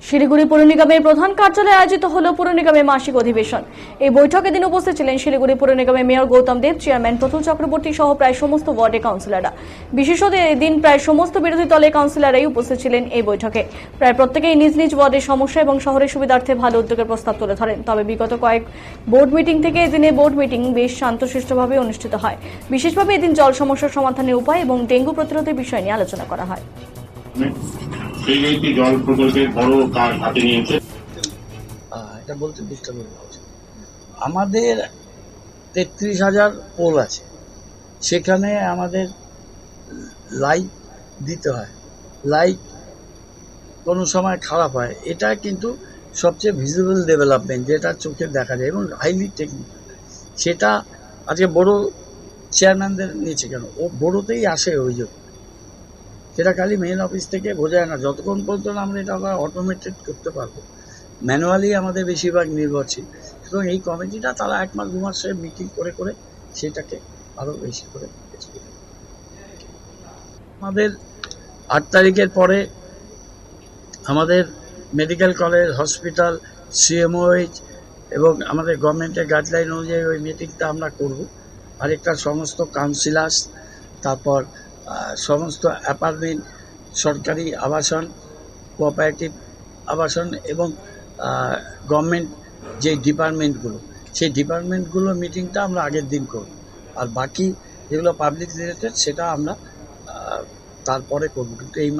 শিলিগুড়ি পুর নিগমের প্রধান কার্যালয়ে আয়োজিত হল পুর নিগমের মাসিক অধিবেশন। এই বৈঠকে দিন উপস্থিত ছিলেন শিলিগুড়ি পুর নিগমের মেয়র গৌতম দেব, চেয়ারম্যান প্রতুল চক্রবর্তী সহ প্রায় সমস্ত ওয়ার্ডের কাউন্সিলররা। বিশেষত এদিন প্রায় সমস্ত বিরোধী দলের কাউন্সিলররাই উপস্থিত ছিলেন এই বৈঠকে। প্রায় প্রত্যেকেই নিজ নিজ ওয়ার্ডের সমস্যা এবং শহরের সুবিধার্থে ভালো উদ্যোগের প্রস্তাব তুলে ধরেন। তবে বিগত কয়েক বোর্ড মিটিং থেকে এদিনে বোর্ড মিটিং বেশ শান্তশিষ্টভাবে অনুষ্ঠিত হয়। বিশেষভাবে এদিন জল সমস্যার সমাধানের উপায় এবং ডেঙ্গু প্রতিরোধের বিষয় নিয়ে আলোচনা করা হয়। জল প্রকল্পের বড় কাজ হাতে নিয়েছে। এটা বলতে ডিস্টার্ব হচ্ছে। আমাদের 33,000 পোল আছে, সেখানে আমাদের লাইট দিতে হয়। লাইট কোনো সময় খারাপ হয়, এটা কিন্তু সবচেয়ে ভিজিবল ডেভেলপমেন্ট, যেটা চোখে দেখা যায় এবং হাইলি টেকনিক্যাল। সেটা আজকে বড় চেয়ারম্যানদের নিচে কেন, ও বড়োতেই আসে ওই জন্য। সেটা খালি মেইন অফিস থেকে বোঝায় না, যতক্ষণ পর্যন্ত আমরা এটা অটোমেটেড করতে পারবো। ম্যানুয়ালি আমাদের বেশিরভাগ নির্ভরশীল। সুতরাং এই কমিটিটা তারা 1 মাস 2 মাসে মিটিং করে করে সেটাকে আরও বেশি করে আমাদের 8 তারিখের পরে আমাদের মেডিকেল কলেজ, হসপিটাল, সিএমওএইচ এবং আমাদের গভর্নমেন্টের গাইডলাইন অনুযায়ী ওই মিটিংটা আমরা করব। আরেকটা সমস্ত কাউন্সিলার্স, তারপর সমস্ত অ্যাপার্টমেন্ট, সরকারি আবাসন, কোঅপারেটিভ আবাসন এবং গভর্নমেন্ট যে ডিপার্টমেন্টগুলো, সেই ডিপার্টমেন্টগুলো মিটিংটা আমরা আগের দিন করব। আর বাকি যেগুলো পাবলিক রিলেটেড সেটা আমরা তারপরে করব। কিন্তু এই